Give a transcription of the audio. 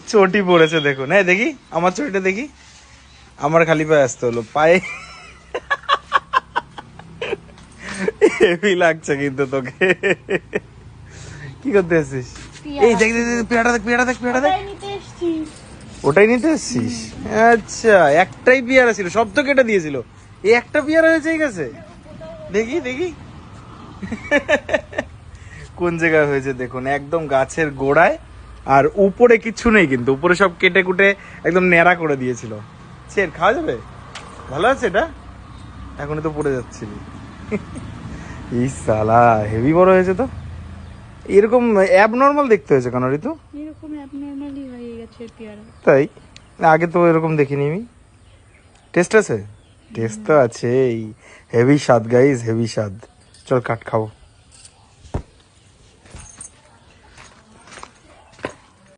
চটি পড়েছে দেখুন। হ্যাঁ দেখি আমার চটিটা দেখি। আমার খালি পায়ে আসতে হলো, পায়ে হেভি লাগছে কিন্তু তোকে। কি করতে আসছিস? এই দেখ দেখ দেখ, পেয়ারা দেখ, পেয়ারা দেখ, পেয়ারা দেখ। ওটাই নিতে এসছিস? আচ্ছা, একটাই পেয়ারা ছিল, সব তো কেটে দিয়েছিল, এই একটা পেয়ারা হয়েছে এই গাছে। দেখি দেখি কোন জায়গায় হয়েছে দেখুন, একদম গাছের গোড়ায়। আর উপরে কিচ্ছু নেই কিন্তু, উপরে সব কেটে কুটে একদম ন্যাড়া করে দিয়েছিল। সে খাওয়া যাবে? ভালো আছে এটা? এখনই তো পড়ে যাচ্ছিল। এই সালা হেভি বড় হয়েছে তো। এরকম অ্যাবনর্মাল দেখতে হয়েছে কেন ঋতু? এরকম অ্যাবনরমালি হয়ে গেছে পেয়ারা। তাই? আগে তো এরকম দেখিনি আমি। টেস্ট আছে? টেস্ট তো আছেই। হেভি স্বাদ গাইস, হেভি স্বাদ। চল কাট খাবো।